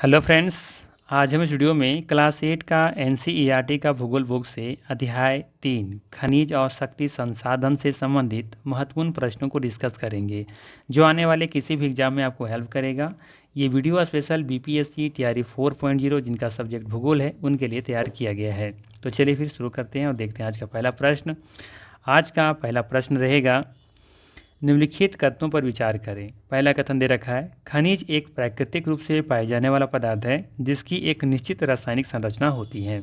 Hello friends. आज हम इस वीडियो में क्लास 8 का एनसीईआरटी का भूगोल बुक से अध्याय 3 खनिज और शक्ति संसाधन से संबंधित महत्वपूर्ण प्रश्नों को डिस्कस करेंगे, जो आने वाले किसी भी एग्जाम में आपको हेल्प करेगा। ये वीडियो स्पेशल बीपीएससी टीआरई 4.0 जिनका सब्जेक्ट भूगोल है उनके लिए तैयार किया गया है। तो चलिए फिर शुरू करते हैं और देखते हैं आज का पहला प्रश्न। आज का पहला प्रश्न रहेगा, निम्नलिखित कथनों पर विचार करें। पहला कथन दे रखा है, खनिज एक प्राकृतिक रूप से पाए जाने वाला पदार्थ है जिसकी एक निश्चित रासायनिक संरचना होती है।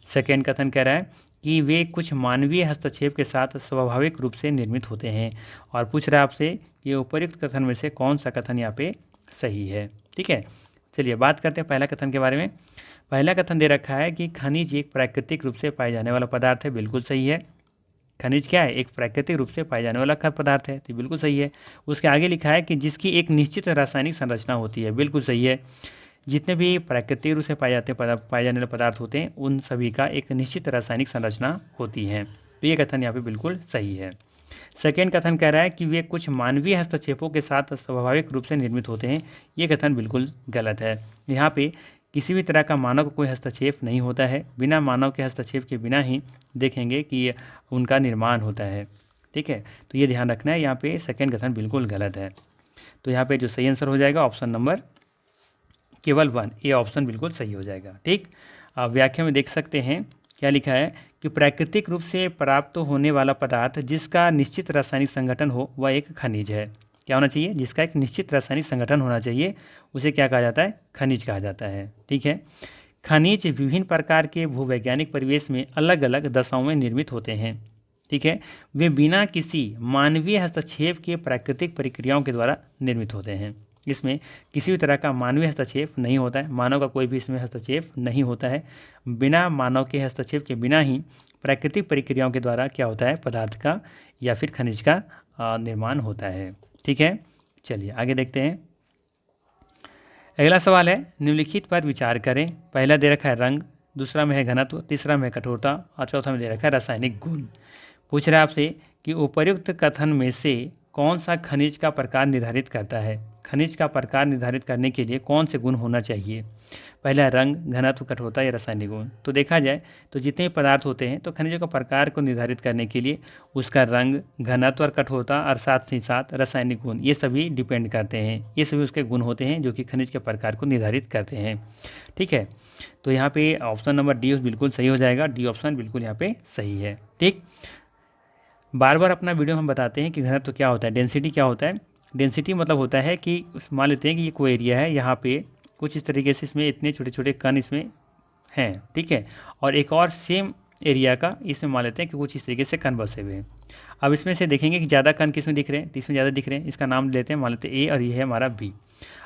सेकेंड कथन कह रहा है कि वे कुछ मानवीय हस्तक्षेप के साथ स्वाभाविक रूप से निर्मित होते हैं। और पूछ रहा है आपसे कि उपर्युक्त कथन में से कौन सा कथन यहाँ पे सही है। ठीक है, चलिए बात करते हैं पहला कथन के बारे में। पहला कथन दे रखा है कि खनिज एक प्राकृतिक रूप से पाए जाने वाला पदार्थ है, बिल्कुल सही है। खनिज क्या है? एक प्राकृतिक रूप से पाए जाने वाला खाद्य पदार्थ है, तो बिल्कुल सही है। उसके आगे लिखा है कि जिसकी एक निश्चित रासायनिक संरचना होती है, बिल्कुल सही है। जितने भी प्राकृतिक रूप से पाए जाने वाले पदार्थ होते हैं उन सभी का एक निश्चित रासायनिक संरचना होती है, तो ये कथन यहाँ पे बिल्कुल सही है। सेकेंड कथन कह रहा है कि वे कुछ मानवीय हस्तक्षेपों के साथ स्वाभाविक रूप से निर्मित होते हैं, ये कथन बिल्कुल गलत है। यहाँ पे किसी भी तरह का मानव का कोई हस्तक्षेप नहीं होता है, बिना मानव के हस्तक्षेप के बिना ही देखेंगे कि उनका निर्माण होता है। ठीक है, तो ये ध्यान रखना है, यहाँ पे सेकेंड कथन बिल्कुल गलत है। तो यहाँ पे जो सही आंसर हो जाएगा ऑप्शन नंबर केवल 1, ये ऑप्शन बिल्कुल सही हो जाएगा। ठीक, आप व्याख्या में देख सकते हैं क्या लिखा है कि प्राकृतिक रूप से प्राप्त होने वाला पदार्थ जिसका निश्चित रासायनिक संगठन हो वह एक खनिज है। क्या होना चाहिए? जिसका एक निश्चित रासायनिक संगठन होना चाहिए, उसे क्या कहा जाता है? खनिज कहा जाता है। ठीक है, खनिज विभिन्न प्रकार के भूवैज्ञानिक परिवेश में अलग अलग दशाओं में निर्मित होते हैं। ठीक है, वे बिना किसी मानवीय हस्तक्षेप के प्राकृतिक प्रक्रियाओं के द्वारा निर्मित होते हैं। इसमें किसी भी तरह का मानवीय हस्तक्षेप नहीं होता है, मानव का कोई भी इसमें हस्तक्षेप नहीं होता है। बिना मानव के हस्तक्षेप के बिना ही प्राकृतिक प्रक्रियाओं के द्वारा क्या होता है? पदार्थ का या फिर खनिज का निर्माण होता है। ठीक है, चलिए आगे देखते हैं। अगला सवाल है, निम्नलिखित पर विचार करें। पहला दे रखा है रंग, दूसरा में है घनत्व, तीसरा में है कठोरता और चौथा में दे रखा है रासायनिक गुण। पूछ रहा है आपसे कि उपर्युक्त कथन में से कौन सा खनिज का प्रकार निर्धारित करता है। खनिज का प्रकार निर्धारित करने के लिए कौन से गुण होना चाहिए? पहला रंग, घनत्व, कठोरता या रासायनिक गुण। तो देखा जाए तो जितने पदार्थ होते हैं तो खनिजों का प्रकार को निर्धारित करने के लिए उसका रंग, घनत्व और कठोरता और साथ ही साथ रासायनिक गुण, ये सभी डिपेंड करते हैं। ये सभी उसके गुण होते हैं जो कि खनिज के प्रकार को निर्धारित करते हैं। ठीक है, तो यहाँ पे ऑप्शन नंबर डी बिल्कुल सही हो जाएगा। डी ऑप्शन बिल्कुल यहाँ पे सही है। ठीक, बार बार अपना वीडियो हम बताते हैं कि घनत्व क्या होता है, डेंसिटी क्या होता है। डेंसिटी मतलब होता है कि मान लेते हैं कि ये कोई एरिया है, यहाँ पे कुछ इस तरीके से इसमें इतने छोटे छोटे कण इसमें हैं। ठीक है, और एक और सेम एरिया का इसमें मान लेते हैं कि कुछ इस तरीके से कण बसे हुए हैं। अब इसमें से देखेंगे कि ज़्यादा कण किसमें दिख रहे हैं, तो इसमें ज़्यादा दिख रहे हैं। इसका नाम लेते हैं, मान लेते हैं ए और ये है हमारा बी।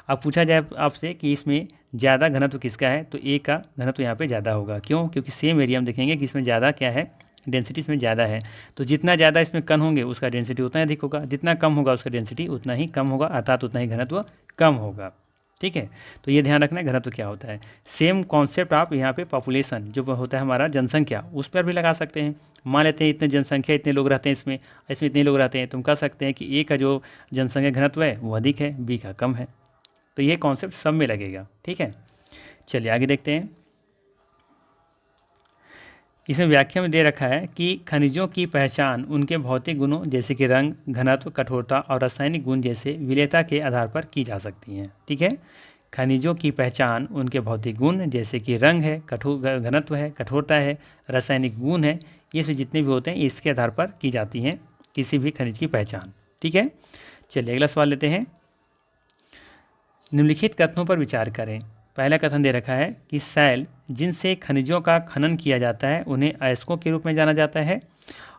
अब पूछा जाए आपसे कि इसमें ज़्यादा घनत्व किसका है, तो ए का घनत्व यहाँ पे ज़्यादा होगा। क्यों? क्योंकि सेम एरिया में देखेंगे कि इसमें ज़्यादा क्या है, डेंसिटी इसमें ज़्यादा है। तो जितना ज़्यादा इसमें कण होंगे उसका डेंसिटी उतना अधिक होगा, जितना कम होगा उसका डेंसिटी उतना ही कम होगा, अर्थात उतना ही घनत्व कम होगा। ठीक है, तो ये ध्यान रखना है घनत्व क्या होता है। सेम कॉन्सेप्ट आप यहाँ पे पॉपुलेशन जो होता है हमारा जनसंख्या, उस पर भी लगा सकते हैं। मान लेते हैं इतने जनसंख्या, इतने लोग रहते हैं इसमें इतने लोग रहते हैं, तो हम कह सकते हैं कि ए का जो जनसंख्या घनत्व है वो अधिक है, बी का कम है। तो ये कॉन्सेप्ट सब में लगेगा। ठीक है, चलिए आगे देखते हैं। इसमें व्याख्या में दे रखा है कि खनिजों की पहचान उनके भौतिक गुणों जैसे कि रंग, घनत्व, कठोरता और रासायनिक गुण जैसे विलेयता के आधार पर की जा सकती हैं। ठीक है, खनिजों की पहचान उनके भौतिक गुण जैसे कि रंग है, घनत्व है, कठोरता है, रासायनिक गुण है, ये सब जितने भी होते हैं इसके आधार पर की जाती हैं किसी भी खनिज की पहचान। ठीक है, चलिए अगला सवाल लेते हैं। निम्नलिखित कथनों पर विचार करें। पहला कथन दे रखा है कि शैल जिनसे खनिजों का खनन किया जाता है उन्हें अयस्कों के रूप में जाना जाता है।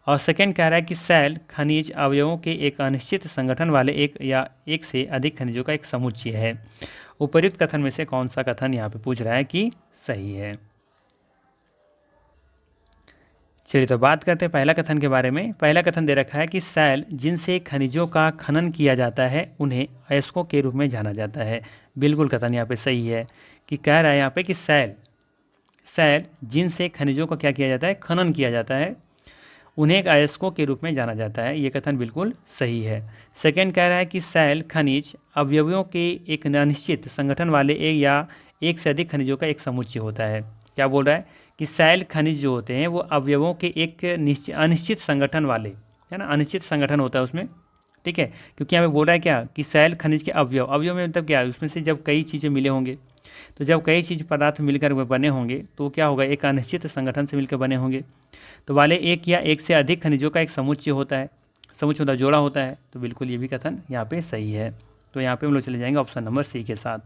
और सेकेंड कह रहा है कि शैल खनिज अवयवों के एक अनिश्चित संगठन वाले एक या एक से अधिक खनिजों का एक समुच्चय है। उपर्युक्त कथन में से कौन सा कथन यहाँ पे पूछ रहा है कि सही है? चलिए तो बात करते हैं पहला कथन के बारे में। पहला कथन दे रखा है कि शैल जिनसे खनिजों का खनन किया जाता है उन्हें अयस्कों के रूप में जाना जाता है। बिल्कुल कथन यहाँ पे सही है कि कह रहा है यहाँ पे कि शैल जिनसे खनिजों का क्या किया जाता है, खनन किया जाता है, उन्हें एक अयस्कों के रूप में जाना जाता है। ये कथन बिल्कुल सही है। सेकेंड कह रहा है कि सेल खनिज अवयवों के एक अनिश्चित संगठन वाले एक या एक से अधिक खनिजों का एक समुच्चय होता है। क्या बोल रहा है कि सेल खनिज जो होते हैं वो अवयवों के एक अनिश्चित संगठन वाले, है ना, अनिश्चित संगठन होता है उसमें, ठीक है। क्योंकि यहाँ पे बोल रहा है क्या कि सेल खनिज के अवयव, अवयव में मतलब क्या है, उसमें से जब कई चीज़ें मिले होंगे, तो जब कई चीज़ पदार्थ मिलकर बने होंगे तो क्या होगा, एक अनिश्चित संगठन से मिलकर बने होंगे, तो वाले एक या एक से अधिक खनिजों का एक समुच्चय होता है, समुच्चय होता जोड़ा होता है। तो बिल्कुल ये भी कथन यहाँ पे सही है। तो यहाँ पे हम लोग चले जाएंगे ऑप्शन नंबर सी के साथ,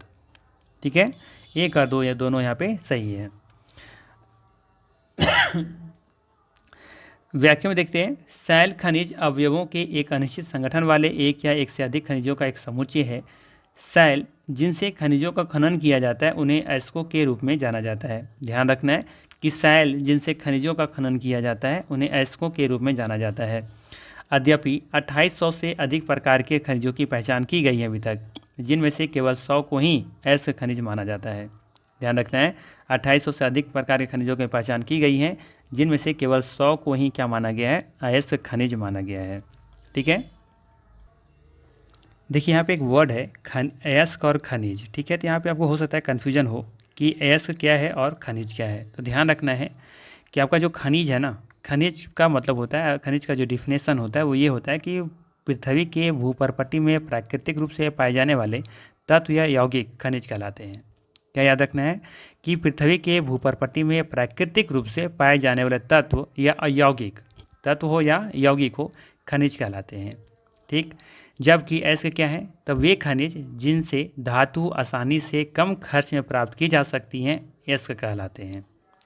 ठीक है। एक और दो, ये दोनों यहाँ पे सही है। व्याख्या में देखते हैं, सेल खनिज अवयवों के एक अनिश्चित संगठन वाले एक या एक से अधिक खनिजों का एक समुच्चय है। सेल जिनसे खनिजों का खनन किया जाता है उन्हें अयस्कों के रूप में जाना जाता है। ध्यान रखना है कि सेल जिनसे खनिजों का खनन किया जाता है उन्हें अयस्कों के रूप में जाना जाता है। यद्यपि 2800 से अधिक प्रकार के खनिजों की पहचान की गई है अभी तक, जिनमें से केवल 100 को ही अयस्क खनिज माना जाता है। ध्यान रखना है, 2800 से अधिक प्रकार के खनिजों की पहचान की गई है, जिनमें से केवल 100 को ही क्या माना गया है, अयस्क खनिज माना गया है, ठीक है। देखिए यहाँ पे एक वर्ड है अयस्क और खनिज, ठीक है। तो यहाँ पे आपको हो सकता है कन्फ्यूजन हो कि अयस्क क्या है और खनिज क्या है। तो ध्यान रखना है कि आपका जो खनिज है ना, खनिज का मतलब होता है, खनिज का जो डिफिनेशन होता है वो ये होता है कि पृथ्वी के भूपर्पट्टी में प्राकृतिक रूप से पाए जाने वाले तत्व या यौगिक खनिज कहलाते हैं। क्या याद रखना है कि पृथ्वी के भूपर्पट्टी में प्राकृतिक रूप से पाए जाने वाले तत्व या अयौगिक, तत्व हो या यौगिक हो, खनिज कहलाते हैं, ठीक। जबकि अयस्क क्या है, तो वे खनिज जिनसे धातु आसानी से कम खर्च में प्राप्त की जा सकती हैं अयस्क कहलाते हैं,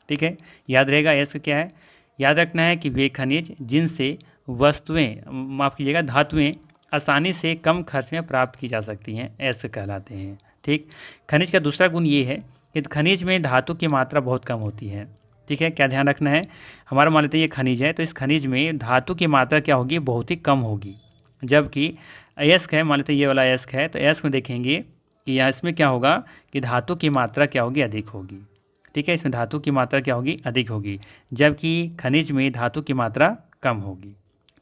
ठीक है। याद रहेगा अयस्क क्या है, याद रखना है कि वे खनिज जिनसे वस्तुएं, माफ़ कीजिएगा, धातुएं आसानी से कम खर्च में प्राप्त की जा सकती हैं अयस्क कहलाते हैं, ठीक। खनिज का दूसरा गुण ये है कि खनिज में धातु की मात्रा बहुत कम होती है, ठीक है। क्या ध्यान रखना है, हमारा मान लेते हैं ये खनिज है, तो इस खनिज में धातु की मात्रा क्या होगी, बहुत ही कम होगी। जबकि अयस्क है, मान लेते हैं ये वाला अयस्क है, तो अयस्क में देखेंगे कि यहाँ इसमें क्या होगा कि धातु की मात्रा क्या होगी, अधिक होगी, ठीक है। इसमें धातु की मात्रा क्या होगी, अधिक होगी, जबकि खनिज में धातु की मात्रा कम होगी,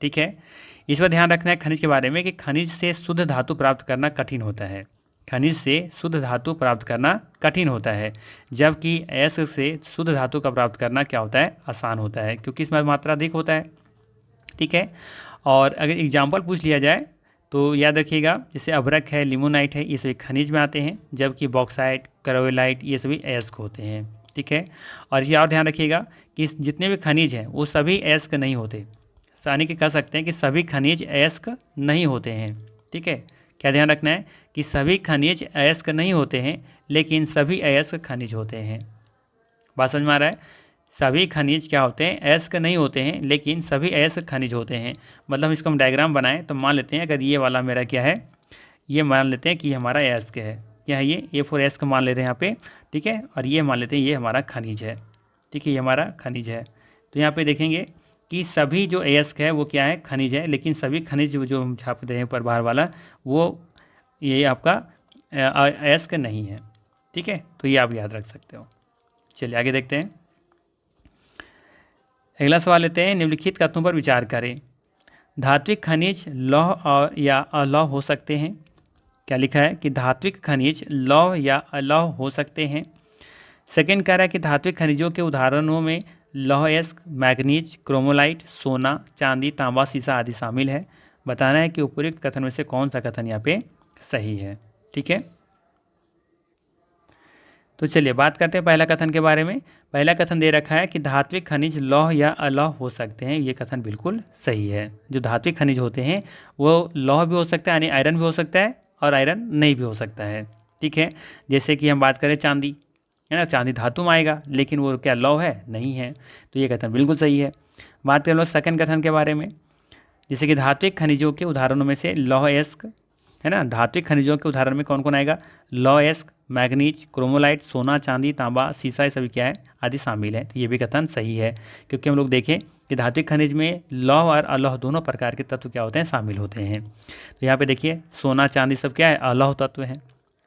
ठीक है। इस पर ध्यान रखना है खनिज के बारे में कि खनिज से शुद्ध धातु प्राप्त करना कठिन होता है, खनिज से शुद्ध धातु प्राप्त करना कठिन होता है, जबकि अयस्क से शुद्ध धातु का प्राप्त करना क्या होता है, आसान होता है, क्योंकि इसमें मात्रा अधिक होता है, ठीक है। और अगर एग्जाम्पल पूछ लिया जाए तो याद रखिएगा, जैसे अभ्रक है, लिमोनाइट है, ये सभी खनिज में आते हैं, जबकि बॉक्साइट, क्रोवेलाइट ये सभी अयस्क होते हैं, ठीक है। और ये और ध्यान रखिएगा कि जितने भी खनिज हैं वो सभी अयस्क नहीं होते, यानी कि कह सकते हैं कि सभी खनिज अयस्क नहीं होते हैं, ठीक है। क्या ध्यान रखना है कि सभी खनिज अयस्क नहीं होते हैं, लेकिन सभी अयस्क खनिज होते हैं। बात समझ में आ रहा है, सभी खनिज क्या होते हैं, अयस्क नहीं होते हैं, लेकिन सभी अयस्क खनिज होते हैं। मतलब इसको हम डायग्राम बनाएं तो मान लेते हैं, अगर ये वाला मेरा क्या है, ये मान लेते हैं कि हमारा अयस्क है, क्या है ये फॉर अयस्क मान ले रहे हैं यहाँ पे, ठीक है। और ये मान लेते हैं ये हमारा खनिज है, ठीक है, ये हमारा खनिज है। तो यहाँ पे देखेंगे कि सभी जो अयस्क है वो क्या है, खनिज है, लेकिन सभी खनिज जो हम छाप रहे हैं पर बाहर वाला, वो ये आपका अयस्क नहीं है, ठीक है। तो ये आप याद रख सकते हो। चलिए आगे देखते हैं, अगला सवाल लेते हैं, निम्नलिखित तत्वों पर विचार करें। धात्विक खनिज लौह या अलौह हो सकते हैं। क्या लिखा है कि धात्विक खनिज लौह या अलौह हो सकते हैं। सेकेंड कह रहा है कि धात्विक खनिजों के उदाहरणों में लौह अयस्क, मैग्नीज, क्रोमोलाइट, सोना, चांदी, तांबा, सीसा आदि शामिल है। बताना है कि उपयुक्त कथन में से कौन सा कथन यहाँ पे सही है, ठीक है। तो चलिए बात करते हैं पहला कथन के बारे में। पहला कथन दे रखा है कि धात्विक खनिज लौह या अलौह हो सकते हैं। ये कथन बिल्कुल सही है। जो धात्विक खनिज होते हैं वो लौह भी हो सकता है, यानी आयरन भी हो सकता है, और आयरन नहीं भी हो सकता है, ठीक है। जैसे कि हम बात करें चांदी, है ना, चांदी धातु में आएगा, लेकिन वो क्या लौह है, नहीं है। तो ये कथन बिल्कुल सही है। बात करें लोग सेकंड कथन के बारे में, जैसे कि धात्विक खनिजों के उदाहरणों में से लौह अयस्क, है ना, धात्विक खनिजों के उदाहरण में कौन कौन आएगा, लौह अयस्क, मैग्नीज, क्रोमोलाइट, सोना, चांदी, तांबा, सीसा, ये सभी क्या है, आदि शामिल है। तो ये भी कथन सही है, क्योंकि हम लोग देखें कि धात्विक खनिज में लौह और अलौह दोनों प्रकार के तत्व क्या होते हैं, शामिल होते हैं। तो यहाँ पे देखिए सोना चांदी सब क्या है, अलौह तत्व है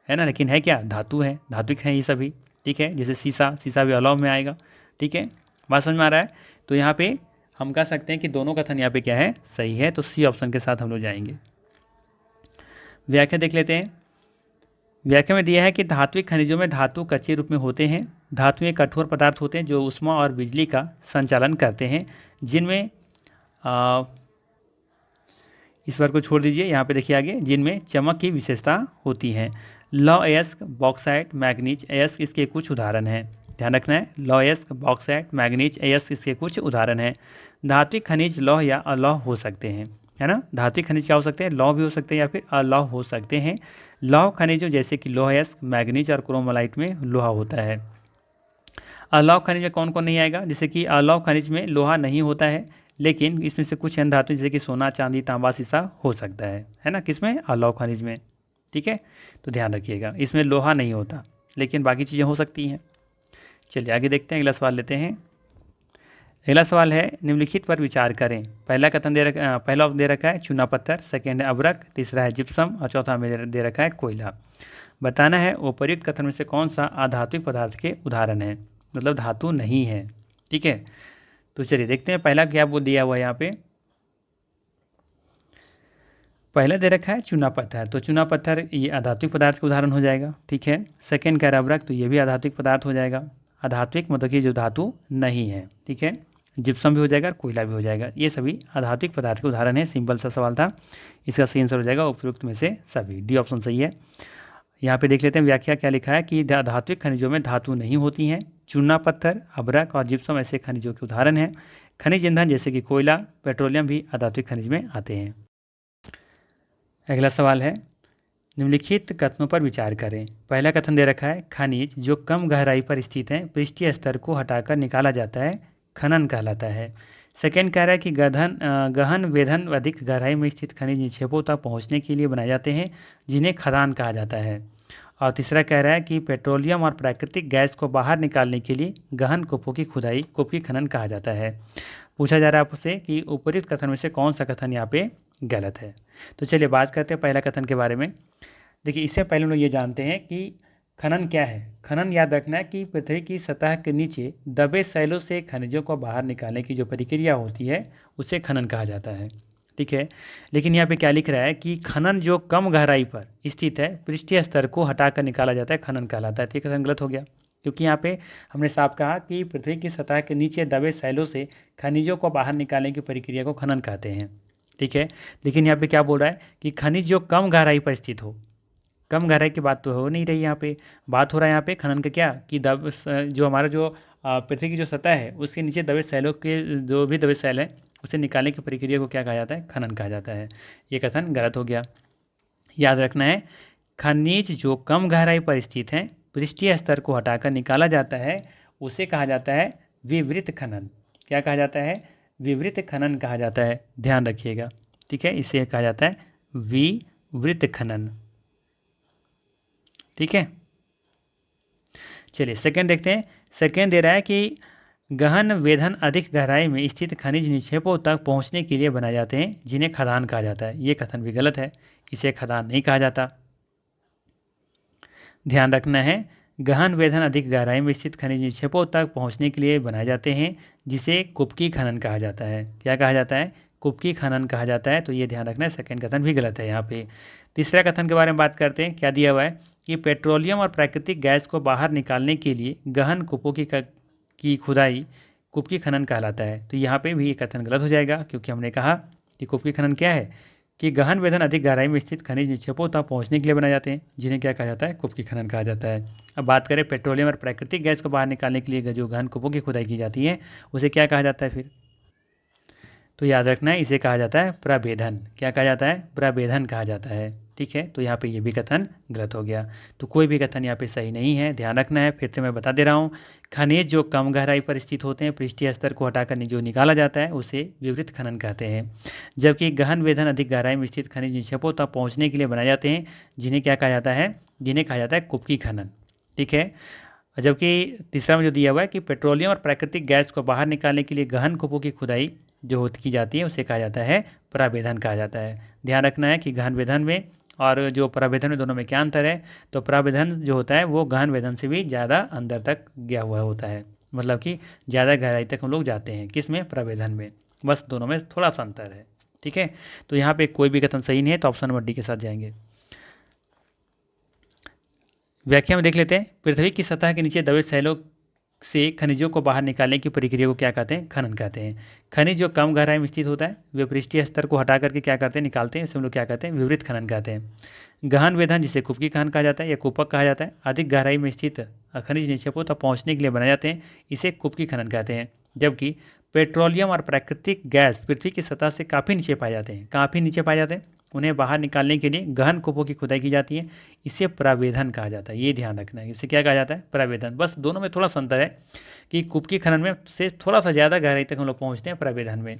ना, लेकिन है क्या, धातु है, धात्विक हैं ये सभी, ठीक है। जैसे सीसा, सीसा भी अलौह में आएगा, ठीक है। बात समझ में आ रहा है। तो यहाँ पे हम कह सकते हैं कि दोनों कथन यहाँ पे क्या है, सही है। तो सी ऑप्शन के साथ हम लोग जाएंगे। व्याख्या देख लेते हैं। व्याख्या में दिया है कि धात्विक खनिजों में धातु कच्चे रूप में होते हैं। धातुएं कठोर पदार्थ होते हैं जो ऊष्मा और बिजली का संचालन करते हैं, जिनमें इस बार को छोड़ दीजिए, यहाँ पे देखिए आगे, जिनमें चमक की विशेषता होती है। लौह अयस्क, बॉक्साइट, मैग्नीज, अयस्क इसके कुछ उदाहरण हैं। ध्यान रखना है, लौह अयस्क, बॉक्साइट, मैग्नीज, अयस्क इसके कुछ उदाहरण हैं। धात्विक खनिज लौह या अलौह हो सकते हैं, है ना। धात्विक खनिज क्या हो सकते हैं, लौह भी हो सकते हैं या फिर अलौह हो सकते हैं। लौह खनिजों जैसे कि लौह अयस्क, मैग्नीज और क्रोमोलाइट में लोहा होता है। अलौह खनिज में कौन कौन नहीं आएगा, जैसे कि अलौह खनिज में लोहा नहीं होता है, लेकिन इसमें से कुछ अन्य धातु जैसे कि सोना, चांदी, तांबा, शीशा हो सकता है ना, किसमें, अलौह खनिज में। ठीक है, तो ध्यान रखिएगा, इसमें लोहा नहीं होता, लेकिन बाकी चीज़ें हो सकती हैं। चलिए आगे देखते हैं, अगला सवाल लेते हैं। अगला सवाल है, निम्नलिखित पर विचार करें। पहला कथन पहला दे रखा है चूना पत्थर, सेकेंड है अब्रक, तीसरा है जिप्सम और चौथा में दे रखा है कोयला। बताना है उपर्युक्त कथन में से कौन सा अधात्विक पदार्थ के उदाहरण है, मतलब धातु नहीं है। ठीक है, तो चलिए देखते हैं पहला क्या वो दिया हुआ है यहाँ पे। पहला दे रखा है चूना पत्थर, तो चूना पत्थर ये अधात्विक पदार्थ का उदाहरण हो जाएगा। ठीक है, सेकेंड कह रहा अब्रक, तो ये भी अधात्विक पदार्थ हो जाएगा। अधात्विक मतलब कि जो धातु नहीं है। ठीक है, जिप्सम भी हो जाएगा, कोयला भी हो जाएगा, ये सभी अधात्विक पदार्थ के उदाहरण है। सिंपल सा सवाल था, इसका सही आंसर हो जाएगा उपयुक्त में से सभी, डी ऑप्शन सही है। यहाँ पे देख लेते हैं व्याख्या क्या लिखा है कि धात्विक खनिजों में धातु नहीं होती हैं। चूना पत्थर, अब्रक और जिप्सम ऐसे खनिजों के उदाहरण हैं। खनिज ईंधन जैसे कि कोयला, पेट्रोलियम भी अधात्विक खनिज में आते हैं। अगला सवाल है, निम्नलिखित कथनों पर विचार करें। पहला कथन दे रखा है खनिज जो कम गहराई पर स्थित हैं पृष्ठीय स्तर को हटाकर निकाला जाता है, खनन कहलाता है। सेकेंड कह रहा है कि गहन वेधन अधिक गहराई में स्थित खनिज निक्षेपों तक पहुंचने के लिए बनाए जाते हैं, जिन्हें खदान कहा जाता है। और तीसरा कह रहा है कि पेट्रोलियम और प्राकृतिक गैस को बाहर निकालने के लिए गहन कूपों की खुदाई, कूप की खनन कहा जाता है। पूछा जा रहा है आपसे कि उपरोक्त कथन में से कौन सा कथन यहाँ पे गलत है। तो चलिए बात करते हैं पहला कथन के बारे में। देखिए, इससे पहले हम लोग ये जानते हैं कि खनन क्या है। खनन याद रखना है कि पृथ्वी की सतह के नीचे दबे शैलों से खनिजों को बाहर निकालने की जो प्रक्रिया होती है उसे खनन कहा जाता है। ठीक है, लेकिन यहाँ पे क्या लिख रहा है कि खनन जो कम गहराई पर स्थित है पृष्ठीय स्तर को हटाकर निकाला जाता है, खनन कहलाता है। तो ये कथन गलत हो गया, क्योंकि यहाँ पे हमने साफ कहा कि पृथ्वी की सतह के नीचे दबे शैलों से खनिजों को बाहर निकालने की प्रक्रिया को खनन कहते हैं। ठीक है, लेकिन यहाँ पे क्या बोल रहा है कि खनिज जो कम गहराई पर स्थित हो। कम गहराई की बात तो हो नहीं रही यहाँ पे, बात हो रहा है यहाँ पे खनन का क्या, कि जो हमारा जो पृथ्वी की जो सतह है उसके नीचे दबे शैलों के जो भी दबे शैल हैं उसे निकालने की प्रक्रिया को क्या कहा जाता है, खनन कहा जाता है। ये कथन गलत हो गया। याद रखना है, खनिज जो कम गहराई पर स्थित हैं पृष्ठीय स्तर को हटाकर निकाला जाता है उसे कहा जाता है विवृत खनन। क्या कहा जाता है, विवृत खनन कहा जाता है, ध्यान रखिएगा। ठीक है, इसे कहा जाता है विवृत खनन। ठीक है, चलिए सेकंड देखते हैं। सेकंड दे रहा है कि गहन वेधन अधिक गहराई में स्थित खनिज निक्षेपों तक पहुंचने के लिए बनाए जाते हैं, जिन्हें खदान कहा जाता है। ये कथन भी गलत है, इसे खदान नहीं कहा जाता। ध्यान रखना है, गहन वेधन अधिक गहराई में स्थित खनिज निक्षेपों तक पहुंचने के लिए बनाए जाते हैं, जिसे कुपकी खनन कहा जाता है। क्या कहा जाता है, कुपकी खनन कहा जाता है। तो ये ध्यान रखना है, सेकंड कथन भी गलत है यहाँ पे। तीसरा कथन के बारे में बात करते हैं। क्या दिया हुआ है कि पेट्रोलियम और प्राकृतिक गैस को बाहर निकालने के लिए गहन कूपों की खुदाई कुपकी खनन कहलाता है। तो यहाँ पे भी ये कथन गलत हो जाएगा, क्योंकि हमने कहा कि कुपकी खनन क्या है, कि गहन वेधन अधिक गहराई में स्थित खनिज निक्षेपों तक पहुंचने के लिए बनाए जाते हैं, जिन्हें क्या कहा जाता है, कुपकी खनन कहा जाता है। अब बात करें पेट्रोलियम और प्राकृतिक गैस को बाहर निकालने के लिए जो गहन कूपों की खुदाई की जाती है उसे क्या कहा जाता है फिर। तो याद रखना है, इसे कहा जाता है प्रभेदन। क्या कहा जाता है, प्रभेदन कहा जाता है। ठीक है, तो यहाँ पे ये भी कथन गलत हो गया। तो कोई भी कथन यहाँ पे सही नहीं है, ध्यान रखना है। फिर से मैं बता दे रहा हूँ, खनिज जो कम गहराई पर स्थित होते हैं पृष्ठीय स्तर को हटाकर जो निकाला जाता है उसे विवृत खनन कहते हैं, जबकि गहन वेधन अधिक गहराई में स्थित खनिज निक्षेपों तक पहुँचने के लिए बनाए जाते हैं, जिन्हें क्या कहा जाता है, जिन्हें कहा जाता है कुपकी खनन। ठीक है, जबकि तीसरा में जो दिया हुआ है कि पेट्रोलियम और प्राकृतिक गैस को बाहर निकालने के लिए गहन कूपों की खुदाई जो की जाती है उसे कहा जाता है प्रभेदन कहा जाता है। ध्यान रखना है कि गहन वेधन में और जो प्रभेदन में दोनों में क्या अंतर है। तो प्रभेदन जो होता है वो गहन वेधन से भी ज़्यादा अंदर तक गया हुआ होता है, मतलब कि ज़्यादा गहराई तक हम लोग जाते हैं, किस में, प्रभेदन में। बस दोनों में थोड़ा सा अंतर है। ठीक है, तो यहाँ पे कोई भी कथन सही नहीं है, तो ऑप्शन नंबर डी के साथ जाएंगे। व्याख्या में देख लेते हैं। पृथ्वी की सतह के नीचे दबे सैलों से खनिजों को बाहर निकालने की प्रक्रिया को क्या कहते हैं? खनन कहते हैं। खनिज जो कम गहराई में स्थित होता है वे पृष्ठीय स्तर को हटा करके क्या करते हैं? निकालते हैं, इसे हम लोग क्या कहते हैं? विवरित खनन कहते हैं। गहन वेधन, जिसे कुपकी खनन कहा जाता है या कूपक कहा जाता है, अधिक गहराई में स्थित खनिज निक्षेपों तक पहुँचने के लिए बनाए जाते हैं, इसे कुपकी खनन कहते हैं। जबकि पेट्रोलियम और प्राकृतिक गैस पृथ्वी की सतह से काफ़ी नीचे पाए जाते हैं। काफ़ी नीचे पाए जाते हैं, उन्हें बाहर निकालने के लिए गहन कूपों की खुदाई की जाती है, इसे प्रावेधन कहा जाता है। ये ध्यान रखना है, इसे क्या कहा जाता है? प्रावेधन। बस दोनों में थोड़ा सा अंतर है कि कुपकी खनन में से थोड़ा सा ज़्यादा गहराई तक हम लोग पहुँचते हैं, प्रावेधन में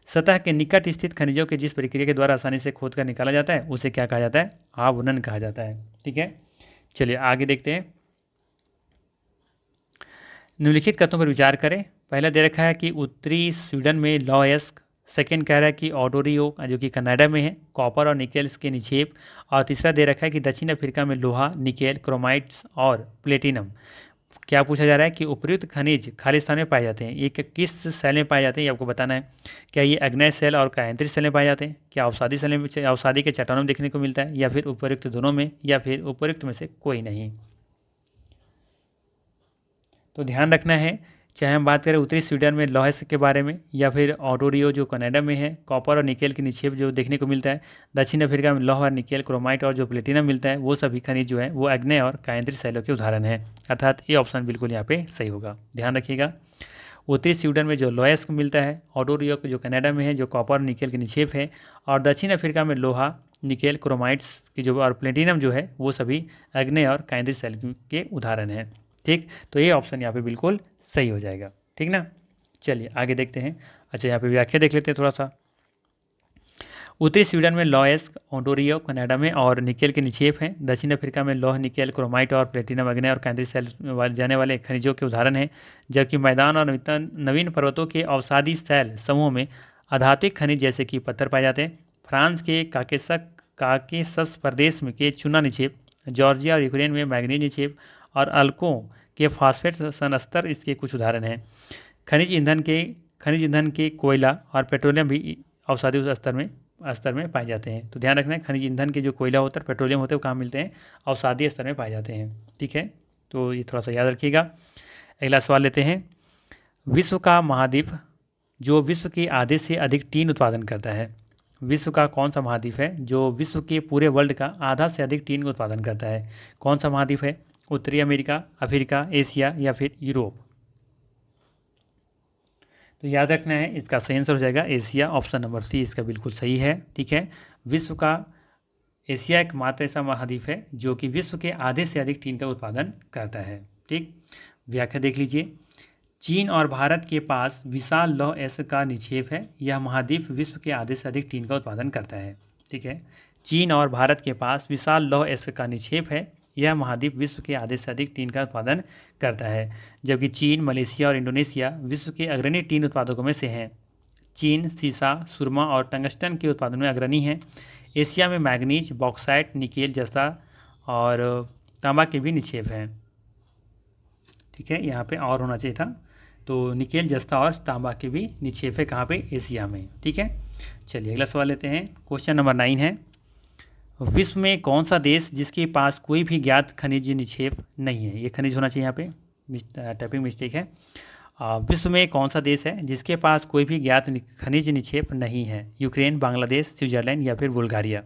सतह के निकट स्थित खनिजों के जिस प्रक्रिया के द्वारा आसानी से खोद कर निकाला जाता है उसे क्या कहा जाता है? आवनन कहा जाता है। ठीक है, चलिए आगे देखते हैं। निम्नलिखित कथनों पर विचार करें। पहला दे रखा है कि उत्तरी स्वीडन में लॉयस्क, सेकेंड कह रहा है कि ऑडोरियो जो कि कनाडा में है, कॉपर और निकेल के निक्षेप, और तीसरा दे रखा है कि दक्षिण अफ्रीका में लोहा, निकेल, क्रोमाइट्स और प्लेटिनम। क्या पूछा जा रहा है कि उपयुक्त खनिज खाली स्थान में पाए जाते हैं, ये किस सेल में पाए जाते हैं, ये आपको बताना है। क्या ये अग्नेय सेल और कायांत्रिक सेल में पाए जाते हैं? क्या अवसादी सेल में, अवसादी के चट्टानों में देखने को मिलता है, या फिर उपयुक्त दोनों में, या फिर उपयुक्त में से कोई नहीं? तो ध्यान रखना है, चाहे हम बात करें उत्तरी स्वीडन में लॉयस के बारे में, या फिर ऑडोरियो जो कनाडा में है, कॉपर और निकेल के निक्षेप जो देखने को मिलता है, दक्षिण अफ्रीका में लौह और निकेल, क्रोमाइट और जो प्लेटिनम मिलता है, वो सभी खनिज जो है वो अग्नेय और कायांत्रिक शैलों के उदाहरण हैं। अर्थात ये ऑप्शन बिल्कुल यहाँ पे सही होगा। ध्यान रखिएगा, उत्तरी स्वीडन में जो लॉयस्क मिलता है, ऑडोरियो जो कनाडा में है जो कॉपर और निकेल के निक्षेप है, और दक्षिण अफ्रीका में लोहा, निकेल, क्रोमाइट्स की जो और प्लेटिनम जो है वो सभी अग्नेय और कायांत्रिक शैल के उदाहरण हैं। ठीक, तो ये ऑप्शन यहाँ पे बिल्कुल सही हो जाएगा। ठीक ना, चलिए आगे देखते हैं। अच्छा, यहाँ पे व्याख्या देख लेते हैं थोड़ा सा। उत्तरी स्वीडन में लॉयस्क, ओंटोरियो कनाडा में और निकेल के निक्षेप हैं। दक्षिण अफ्रीका में लौह, निकेल, क्रोमाइट और प्लेटिनम अग्नेय और कायांत्रिक सेल जाने वाले खनिजों के उदाहरण हैं। जबकि मैदान और नवीन पर्वतों के अवसादी सेल समूह में अधात्विक खनिज जैसे कि पत्थर पाए जाते हैं। फ्रांस के काकेसस प्रदेश में के चूना निक्षेप, जॉर्जिया और यूक्रेन में मैग्नीज निक्षेप और अल्कों के फास्फेट संस्तर इसके कुछ उदाहरण हैं। खनिज ईंधन के कोयला और पेट्रोलियम भी अवसादी स्तर में पाए जाते हैं। तो ध्यान रखना है, खनिज ईंधन के जो कोयला होता है, पेट्रोलियम होते हैं, वो कहाँ मिलते हैं? अवसादी स्तर में पाए जाते हैं। ठीक है, तो ये थोड़ा सा याद रखिएगा। अगला सवाल लेते हैं। विश्व का महाद्वीप जो विश्व के आधे से अधिक टीन उत्पादन करता है, विश्व का कौन सा महाद्वीप है जो विश्व के पूरे वर्ल्ड का आधा से अधिक टीन का उत्पादन करता है? कौन सा महाद्वीप है? उत्तरी अमेरिका, अफ्रीका, एशिया या फिर यूरोप? तो याद रखना है, इसका सही आंसर हो जाएगा एशिया। ऑप्शन नंबर सी इसका बिल्कुल सही है। ठीक है, विश्व का एशिया एकमात्र ऐसा महाद्वीप है जो कि विश्व के आधे से अधिक टीन का उत्पादन करता है। ठीक, व्याख्या देख लीजिए। चीन और भारत के पास विशाल लौह अयस्क का निक्षेप है। यह महाद्वीप विश्व के आधे से अधिक टीन का उत्पादन करता है। ठीक है, चीन और भारत के पास विशाल लौह अयस्क का निक्षेप है। यह महाद्वीप विश्व के आधे से अधिक टीन का उत्पादन करता है। जबकि चीन, मलेशिया और इंडोनेशिया विश्व के अग्रणी टीन उत्पादकों में से हैं। चीन सीसा, सुरमा और टंगस्टन के उत्पादन में अग्रणी है। एशिया में मैग्नीज, बॉक्साइट, निकेल जस्ता और तांबा के भी निक्षेप हैं। ठीक है, यहाँ पे और होना चाहिए था। तो निकेल, जस्ता और तांबा के भी निक्षेप है कहाँ पे? एशिया में। ठीक है, चलिए अगला सवाल लेते हैं। क्वेश्चन नंबर 9 है, विश्व में कौन सा देश जिसके पास कोई भी ज्ञात खनिज निक्षेप नहीं है? ये खनिज होना चाहिए यहाँ पे, टाइपिंग मिस्टेक है। विश्व में कौन सा देश है जिसके पास कोई भी ज्ञात खनिज निक्षेप नहीं है? यूक्रेन, बांग्लादेश, स्विट्जरलैंड या फिर बुल्गारिया?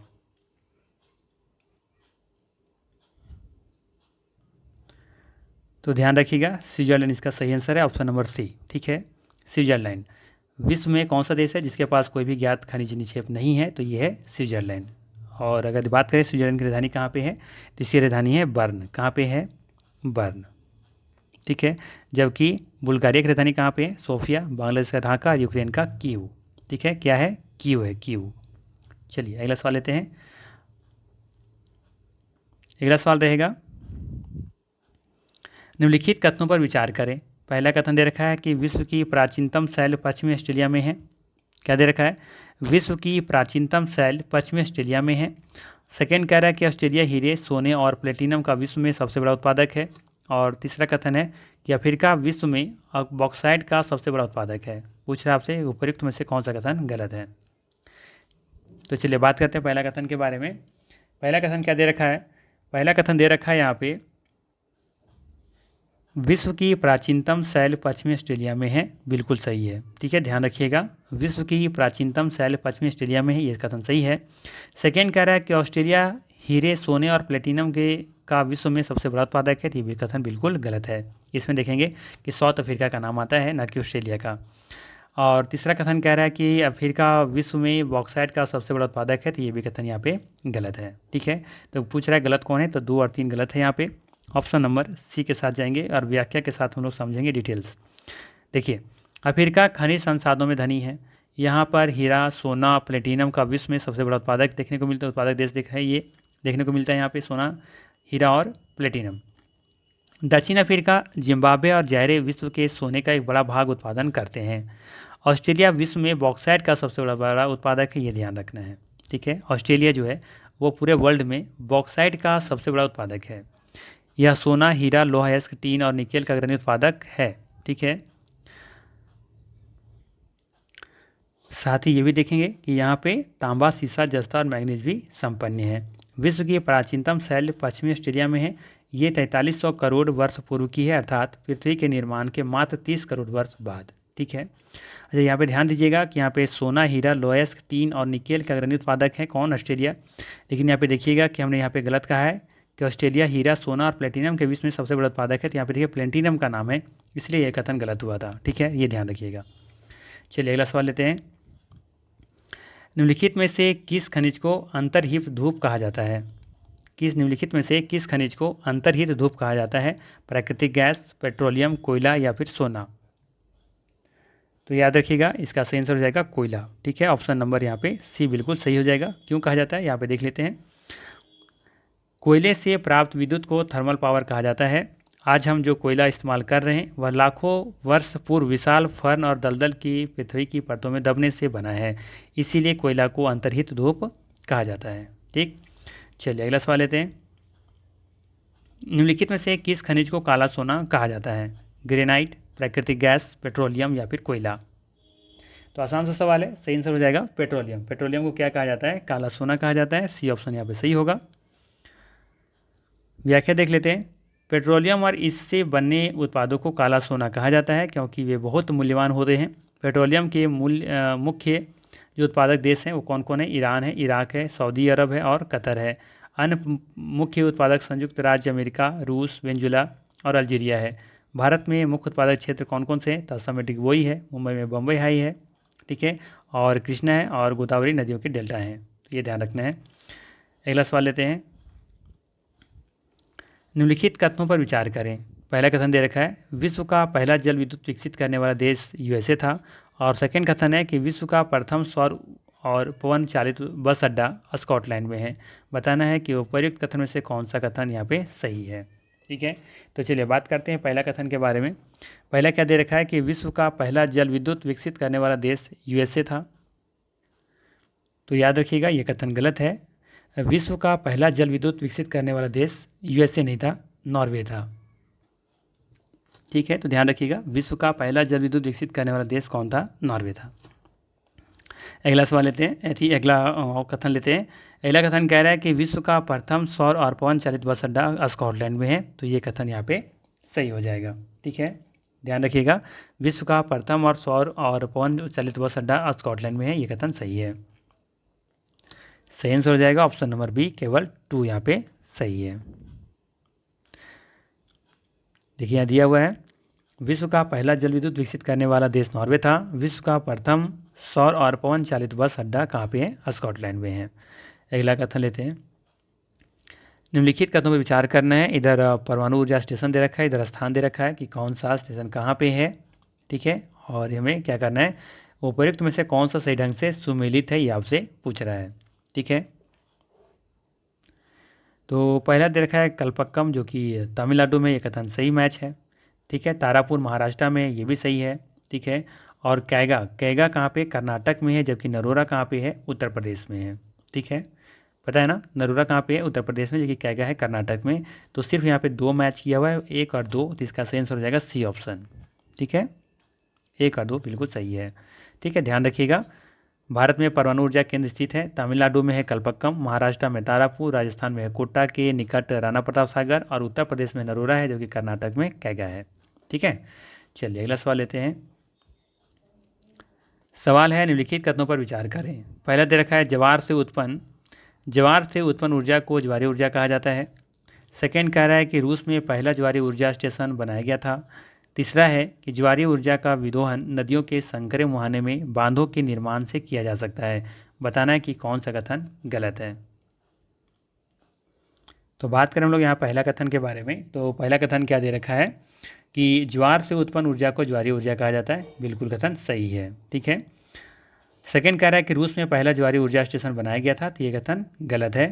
तो ध्यान रखिएगा, स्विट्जरलैंड इसका सही आंसर है, ऑप्शन नंबर सी। ठीक है, स्विट्जरलैंड। विश्व में कौन सा देश है जिसके पास कोई भी ज्ञात खनिज निक्षेप नहीं है? तो ये है स्विट्जरलैंड। और अगर बात करें स्विट्जरलैंड की राजधानी कहाँ पे है, तो इसकी राजधानी है बर्न। कहाँ पे है? बर्न। ठीक है, जबकि बुल्गारिया की राजधानी कहाँ पे है? सोफिया। बांग्लादेश का ढाका, यूक्रेन का कीव। ठीक है, क्या है? कीव है, कीव। चलिए अगला सवाल लेते हैं। अगला सवाल रहेगा, निम्नलिखित कथनों पर विचार करें। पहला कथन दे रखा है कि विश्व की प्राचीनतम शैल पश्चिमी ऑस्ट्रेलिया में है। क्या दे रखा है? विश्व की प्राचीनतम शैल पश्चिमी ऑस्ट्रेलिया में है। सेकेंड कह रहा है कि ऑस्ट्रेलिया हीरे, सोने और प्लेटिनम का विश्व में सबसे बड़ा उत्पादक है। और तीसरा कथन है कि अफ्रीका विश्व में बॉक्साइट का सबसे बड़ा उत्पादक है। पूछ रहा है आपसे उपयुक्त में से कौन सा कथन गलत है। तो चलिए बात करते हैं पहला कथन के बारे में। पहला कथन क्या दे रखा है? पहला कथन दे रखा है यहाँ पे, विश्व की प्राचीनतम शैल पश्चिमी ऑस्ट्रेलिया में है। बिल्कुल सही है, ठीक है, ध्यान रखिएगा। विश्व की प्राचीनतम शैल पश्चिमी ऑस्ट्रेलिया में है, ये कथन सही है। सेकेंड कह रहा है कि ऑस्ट्रेलिया हीरे, सोने और प्लेटिनम के का विश्व में सबसे बड़ा उत्पादक है, तो ये भी कथन बिल्कुल गलत है। इसमें देखेंगे कि साउथ अफ्रीका का नाम आता है, न कि ऑस्ट्रेलिया का। और तीसरा कथन कह रहा है कि अफ्रीका विश्व में बॉक्साइट का सबसे बड़ा उत्पादक है, तो ये भी कथन यहाँ पे गलत है, ठीक है। तो पूछ रहा है गलत कौन है, तो 2 और 3 गलत है यहाँ पे। ऑप्शन नंबर सी के साथ जाएंगे और व्याख्या के साथ हम लोग समझेंगे डिटेल्स। देखिए, अफ्रीका खनिज संसाधनों में धनी है। यहाँ पर हीरा, सोना, प्लेटिनम का विश्व में सबसे बड़ा उत्पादक देखने को मिलता है, उत्पादक देश है ये देखने को मिलता है यहाँ पे, सोना, हीरा और प्लेटिनम। दक्षिण अफ्रीका, जिम्बाब्वे और जायरे विश्व के सोने का एक बड़ा भाग उत्पादन करते हैं। ऑस्ट्रेलिया विश्व में बॉक्साइट का सबसे बड़ा उत्पादक है, ये ध्यान रखना है, ठीक है। ऑस्ट्रेलिया जो है वो पूरे वर्ल्ड में बॉक्साइट का सबसे बड़ा उत्पादक है। यह सोना, हीरा, लोहा, अयस्क, टीन और निकेल का अग्रणी उत्पादक है, ठीक है। साथ ही ये भी देखेंगे कि यहाँ पे तांबा, सीसा, जस्ता और मैग्नीज भी संपन्न है। विश्व की प्राचीनतम शैल पश्चिमी ऑस्ट्रेलिया में है। ये 4300 करोड़ वर्ष पूर्व की है, अर्थात पृथ्वी के निर्माण के मात्र 30 करोड़ वर्ष बाद, ठीक है। अच्छा, यहाँ पे ध्यान दीजिएगा कि यहाँ पे सोना, हीरा, लोहा, टीन और निकेल का अग्रणी उत्पादक है कौन? ऑस्ट्रेलिया। लेकिन यहाँ पे देखिएगा कि हमने यहाँ पे गलत कहा है कि ऑस्ट्रेलिया हीरा, सोना और प्लेटिनम के विश्व में सबसे बड़ा उत्पादक है। तो यहाँ पे देखिए प्लेटिनम का नाम है, इसलिए यह कथन गलत हुआ था, ठीक है, ये ध्यान रखिएगा। चलिए अगला सवाल लेते हैं। निम्नलिखित में से किस खनिज को अंतर्हित धूप कहा जाता है? निम्नलिखित में से किस खनिज को अंतर्हित धूप कहा जाता है? प्राकृतिक गैस, पेट्रोलियम, कोयला या फिर सोना? तो याद रखिएगा इसका सही आंसर हो जाएगा कोयला, ठीक है। ऑप्शन नंबर यहाँ पे सी बिल्कुल सही हो जाएगा। क्यों कहा जाता है, यहाँ पे देख लेते हैं। कोयले से प्राप्त विद्युत को थर्मल पावर कहा जाता है। आज हम जो कोयला इस्तेमाल कर रहे हैं वह लाखों वर्ष पूर्व विशाल फर्न और दलदल की पृथ्वी की परतों में दबने से बना है, इसीलिए कोयला को अंतर्हित धूप कहा जाता है, ठीक। चलिए अगला सवाल लेते हैं। निम्नलिखित में से किस खनिज को काला सोना कहा जाता है? ग्रेनाइट, प्राकृतिक गैस, पेट्रोलियम या फिर कोयला? तो आसान सा सवाल है, सही आंसर हो जाएगा पेट्रोलियम। पेट्रोलियम को क्या कहा जाता है? काला सोना कहा जाता है। सी ऑप्शन यहाँ पे सही होगा। व्याख्या देख लेते हैं। पेट्रोलियम और इससे बने उत्पादों को काला सोना कहा जाता है क्योंकि वे बहुत मूल्यवान होते हैं। पेट्रोलियम के मुख्य जो उत्पादक देश हैं वो कौन कौन है? ईरान है, इराक है, सऊदी अरब है और कतर है। अन्य मुख्य उत्पादक संयुक्त राज्य अमेरिका, रूस, वेनेजुएला और अल्जीरिया है। भारत में मुख्य उत्पादक क्षेत्र कौन कौन से हैं? तो असम में डिगबोई है, मुंबई में बम्बई हाई है, ठीक है, और कृष्णा है और गोदावरी नदियों के डेल्टा हैं, तो ये ध्यान रखना है। अगला सवाल लेते हैं। निम्नलिखित कथनों पर विचार करें। पहला कथन दे रखा है, विश्व का पहला जल विद्युत विकसित करने वाला देश यूएसए था। और सेकंड कथन है कि विश्व का प्रथम सौर और पवन चालित बस अड्डा स्कॉटलैंड में है। बताना है कि उपर्युक्त कथन में से कौन सा कथन यहाँ पे सही है, ठीक है। तो चलिए बात करते हैं पहला कथन के बारे में। पहला क्या दे रखा है कि विश्व का पहला जल विद्युत विकसित करने वाला देश यूएसए था। तो याद रखिएगा ये कथन गलत है। विश्व का पहला जल विद्युत विकसित करने वाला देश यूएसए नहीं था, नॉर्वे था, ठीक है। तो ध्यान रखिएगा विश्व का पहला जल विद्युत विकसित करने वाला देश कौन था? नॉर्वे था। अगला सवाल लेते हैं, अगला कथन लेते हैं। अगला कथन कह रहा है कि विश्व का प्रथम सौर और पवन चालित बस अड्डा स्कॉटलैंड में है। तो ये कथन यहाँ पे सही हो जाएगा, ठीक है। ध्यान रखिएगा विश्व का प्रथम और सौर और पवन चालित बस अड्डा स्कॉटलैंड में है, ये कथन सही है। सही आंसर हो जाएगा ऑप्शन नंबर बी, केवल 2 यहाँ पे सही है। देखिए यहाँ दिया हुआ है, विश्व का पहला जल विद्युत विकसित करने वाला देश नॉर्वे था। विश्व का प्रथम सौर और पवन चालित बस अड्डा कहाँ पे है? स्कॉटलैंड में है। अगला कथन लेते हैं। निम्नलिखित कथनों पर विचार करना है। इधर परमाणु ऊर्जा स्टेशन दे रखा है, इधर स्थान दे रखा है कि कौन सा स्टेशन कहाँ पे है, ठीक है। और हमें क्या करना है, उपयुक्त में से कौन सा सही ढंग से सुमेलित है, ये आपसे पूछ रहा है, ठीक है। तो पहला दे रखा है कल्पक्कम, जो कि तमिलनाडु में, ये कथन सही मैच है, ठीक है। तारापुर महाराष्ट्र में, ये भी सही है, ठीक है। और कैगा कहाँ पे? कर्नाटक में है, जबकि नरोरा कहाँ पे है? उत्तर प्रदेश में है, ठीक है। पता है ना, नरूरा कहाँ पे है? उत्तर प्रदेश में, जो कि कैगा है कर्नाटक में। तो सिर्फ यहाँ पे 2 मैच किया हुआ है, 1 और 2, तो इसका सही आंसर हो जाएगा सी ऑप्शन। ठीक है, 1 और 2 बिल्कुल सही है। ठीक है, ध्यान रखिएगा। भारत में परमाणु ऊर्जा केंद्र स्थित है। तमिलनाडु में है कलपक्कम, महाराष्ट्र में तारापुर, राजस्थान में है कोटा के निकट राणा प्रताप सागर, और उत्तर प्रदेश में नरोरा है, जो कि कर्नाटक में कैगा है। ठीक है, चलिए अगला सवाल लेते हैं। सवाल है, निम्नलिखित कथनों पर विचार करें। पहला दे रखा है, ज्वार से उत्पन्न ऊर्जा को ज्वारीय ऊर्जा कहा जाता है। सेकेंड कह रहा है कि रूस में पहला ज्वारीय ऊर्जा स्टेशन बनाया गया था। तीसरा है कि ज्वारीय ऊर्जा का विदोहन नदियों के संकरे मुहाने में बांधों के निर्माण से किया जा सकता है। बताना है कि कौन सा कथन गलत है। तो बात करें हम लोग यहाँ पहला कथन के बारे में। तो पहला कथन क्या दे रखा है कि ज्वार से उत्पन्न ऊर्जा को ज्वारीय ऊर्जा कहा जाता है। बिल्कुल कथन सही है। ठीक है, सेकेंड कह रहा है कि रूस में पहला ज्वारीय ऊर्जा स्टेशन बनाया गया था, तो ये कथन गलत है।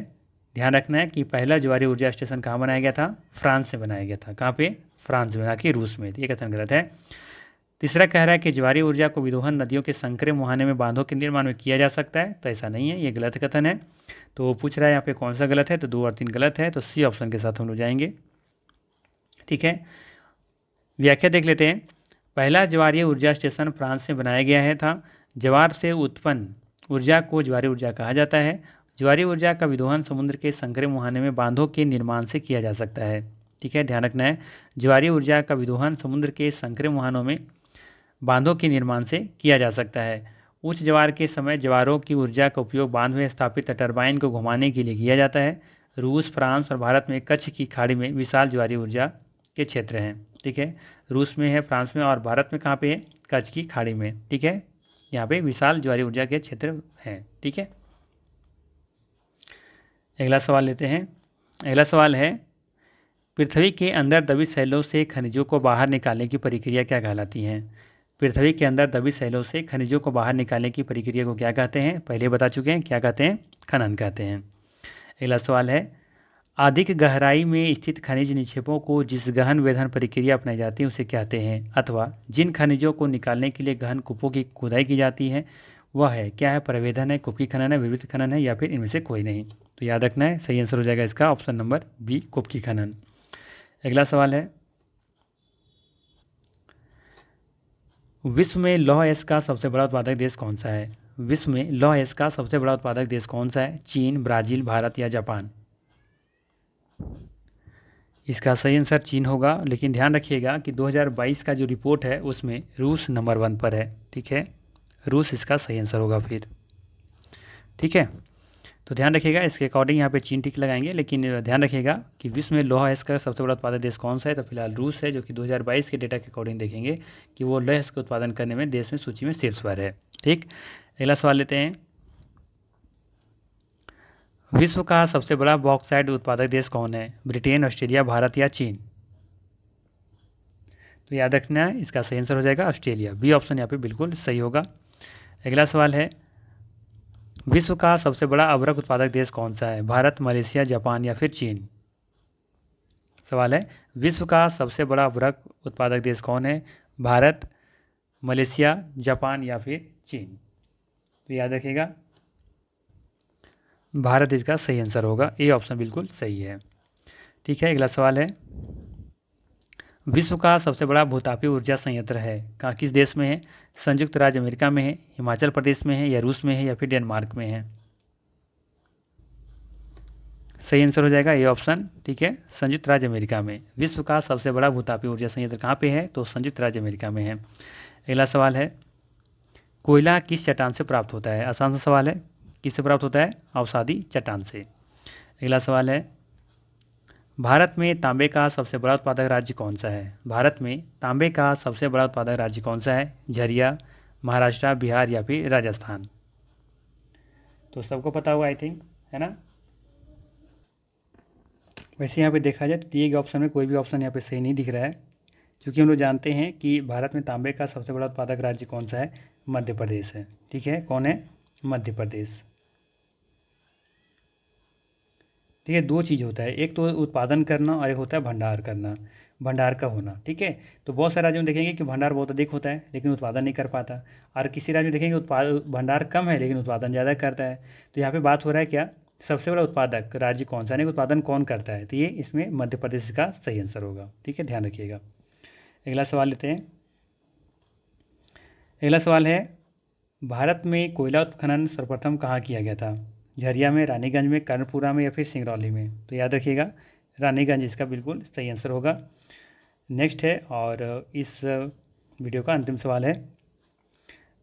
ध्यान रखना है कि पहला ज्वारीय ऊर्जा स्टेशन कहाँ बनाया गया था? फ्रांस में बनाया गया था। कहाँ पे? फ्रांस में, ना कि रूस में। तो ये कथन गलत है। तीसरा कह रहा है कि ज्वारीय ऊर्जा को विदोहन नदियों के संकरे मुहाने में बांधों के निर्माण में किया जा सकता है, तो ऐसा नहीं है, ये गलत कथन है। तो पूछ रहा है यहाँ पे कौन सा गलत है, तो 2 और 3 गलत है, तो सी ऑप्शन के साथ हम लोग जाएंगे। ठीक है, व्याख्या देख लेते हैं। पहला ज्वारीय ऊर्जा स्टेशन फ्रांस में बनाया गया है था। ज्वार से उत्पन्न ऊर्जा को ज्वारीय ऊर्जा कहा जाता है। ज्वारीय ऊर्जा का विदोहन समुद्र के संकरे मुहाने में बांधों के निर्माण से किया जा सकता है। ठीक है, ध्यान रखना है, ज्वारीय ऊर्जा का विदोहन समुद्र के संकरे मुहानों में बांधों के निर्माण से किया जा सकता है। उच्च ज्वार के समय ज्वारों की ऊर्जा का उपयोग बांध में स्थापित टरबाइन को घुमाने के लिए किया जाता है। रूस, फ्रांस और भारत में कच्छ की खाड़ी में विशाल ज्वारीय ऊर्जा के क्षेत्र हैं। ठीक है, रूस में है, फ्रांस में, और भारत में कहाँ पे है? कच्छ की खाड़ी में। ठीक है, यहाँ पे विशाल ज्वारीय ऊर्जा के क्षेत्र हैं। ठीक है, अगला सवाल लेते हैं। अगला सवाल है, पृथ्वी के अंदर दबी शैलों से खनिजों को बाहर निकालने की प्रक्रिया क्या कहलाती है? पृथ्वी के अंदर दबी शैलों से खनिजों को बाहर निकालने की प्रक्रिया को क्या कहते हैं? पहले बता चुके हैं, क्या कहते हैं? खनन कहते हैं। अगला सवाल है, अधिक गहराई में स्थित खनिज निक्षेपों को जिस गहन वेधन प्रक्रिया अपनाई जाती है उसे कहते हैं, अथवा जिन खनिजों को निकालने के लिए गहन कूपों की खुदाई की जाती है वह है, क्या है? प्रवेधन है, कुपकी खनन है, विविध खनन है, या फिर इनमें से कोई नहीं। तो याद रखना है, सही आंसर हो जाएगा इसका ऑप्शन नंबर बी, कुपकी खनन। अगला सवाल है, विश्व में लौह अयस्क का सबसे बड़ा उत्पादक देश कौन सा है? विश्व में लौह अयस्क का सबसे बड़ा उत्पादक देश कौन सा है? चीन, ब्राज़ील, भारत या जापान? इसका सही आंसर चीन होगा, लेकिन ध्यान रखिएगा कि 2022 का जो रिपोर्ट है उसमें रूस नंबर 1 पर है। ठीक है, रूस इसका सही आंसर होगा फिर। ठीक है, तो ध्यान रखिएगा, इसके अकॉर्डिंग यहाँ पे चीन टिक लगाएंगे, लेकिन ध्यान रखिएगा कि विश्व में लौह अयस्क का सबसे बड़ा उत्पादक देश कौन सा है? तो फिलहाल रूस है, जो कि 2022 के डेटा के अकॉर्डिंग देखेंगे कि वो लौह अयस्क का उत्पादन करने में देश में सूची में शीर्ष पर है। ठीक, अगला सवाल लेते हैं। विश्व का सबसे बड़ा बॉक्साइट उत्पादक देश कौन है? ब्रिटेन, ऑस्ट्रेलिया, भारत या चीन? तो याद रखना है, इसका सही आंसर हो जाएगा ऑस्ट्रेलिया। बी ऑप्शन यहाँ पे बिल्कुल सही होगा। अगला सवाल है, विश्व का सबसे बड़ा अभ्रक उत्पादक देश कौन सा है? भारत, मलेशिया, जापान या फिर चीन? सवाल है, विश्व का सबसे बड़ा अभ्रक उत्पादक देश कौन है? भारत, मलेशिया, जापान या फिर चीन? तो याद रखिएगा, भारत इसका सही आंसर होगा, ए ऑप्शन बिल्कुल सही है। ठीक है, अगला सवाल है, विश्व का सबसे बड़ा भूतापीय ऊर्जा संयंत्र है कहाँ, किस देश में है? संयुक्त राज्य अमेरिका में है, हिमाचल प्रदेश में है, या रूस में है, या फिर डेनमार्क में है? सही आंसर हो जाएगा ए ऑप्शन। ठीक है, संयुक्त राज्य अमेरिका में विश्व का सबसे बड़ा भूतापीय ऊर्जा संयंत्र कहाँ पे है? तो संयुक्त राज्य अमेरिका में है। अगला सवाल है, कोयला किस चट्टान से प्राप्त होता है? आसान सा सवाल है, किससे प्राप्त होता है? अवसादी चट्टान से। अगला सवाल है, भारत में तांबे का सबसे बड़ा उत्पादक राज्य कौन सा है? भारत में तांबे का सबसे बड़ा उत्पादक राज्य कौन सा है? झरिया, महाराष्ट्र, बिहार या फिर राजस्थान? तो सबको पता होगा आई थिंक, है ना। वैसे यहाँ पे देखा जाए तो दिए गए ऑप्शन में कोई भी ऑप्शन यहाँ पे सही नहीं दिख रहा है, क्योंकि हम लोग जानते हैं कि भारत में तांबे का सबसे बड़ा उत्पादक राज्य कौन सा है? मध्य प्रदेश है। ठीक है, कौन है? मध्य प्रदेश। ठीक है, 2 चीज़ होता है, एक तो उत्पादन करना और एक होता है भंडार करना, भंडार का होना। ठीक है, तो बहुत सारे राज्यों में देखेंगे कि भंडार बहुत अधिक होता है लेकिन उत्पादन नहीं कर पाता, और किसी राज्य में देखेंगे भंडार कम है लेकिन उत्पादन ज़्यादा करता है। तो यहाँ पे बात हो रहा है क्या सबसे बड़ा उत्पादक राज्य कौन सा, यानी कि उत्पादन कौन करता है, तो ये इसमें मध्य प्रदेश का सही आंसर होगा। ठीक है, ध्यान रखिएगा। अगला सवाल लेते हैं। अगला सवाल है, भारत में कोयला उत्खनन सर्वप्रथम कहाँ किया गया था? झरिया में, रानीगंज में, कर्णपुरा में या फिर सिंगरौली में? तो याद रखिएगा, रानीगंज इसका बिल्कुल सही आंसर होगा। नेक्स्ट है, और इस वीडियो का अंतिम सवाल है,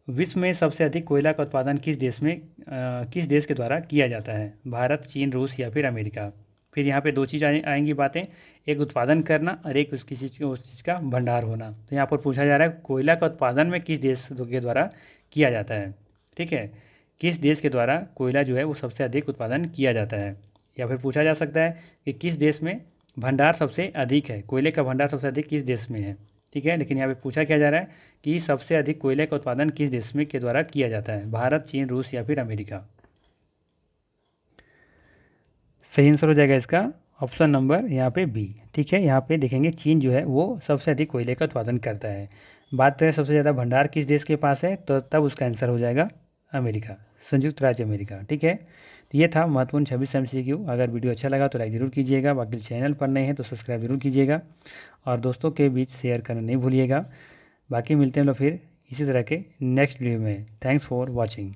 विश्व में सबसे अधिक कोयला का उत्पादन किस देश के द्वारा किया जाता है? भारत, चीन, रूस या फिर अमेरिका? फिर यहाँ पे दो चीज़ आएंगी बातें, एक उत्पादन करना और एक उस चीज़ का भंडार होना। तो यहाँ पर पूछा जा रहा है कोयला का उत्पादन में किस देश के द्वारा किया जाता है। ठीक है, किस देश के द्वारा कोयला जो है वो सबसे अधिक उत्पादन किया जाता है। या फिर पूछा जा सकता है कि किस देश में भंडार सबसे अधिक है, कोयले का भंडार सबसे अधिक किस देश में है। ठीक है, लेकिन यहाँ पे पूछा क्या जा रहा है कि सबसे अधिक कोयले का उत्पादन किस देश में के द्वारा किया जाता है? भारत, चीन, रूस या फिर अमेरिका? सही आंसर हो जाएगा इसका ऑप्शन नंबर यहाँ पे बी। ठीक है, यहाँ पे देखेंगे चीन जो है वो सबसे अधिक कोयले का उत्पादन करता है। बात करें सबसे ज़्यादा भंडार किस देश के पास है, तो तब उसका आंसर हो जाएगा अमेरिका, संयुक्त राज्य अमेरिका। ठीक है, तो ये था महत्वपूर्ण 26 MCQ। अगर वीडियो अच्छा लगा तो लाइक ज़रूर कीजिएगा, बाकी चैनल पर नए हैं तो सब्सक्राइब जरूर कीजिएगा और दोस्तों के बीच शेयर करना नहीं भूलिएगा। बाकी मिलते हैं लोग फिर इसी तरह के नेक्स्ट वीडियो में। Thanks for watching.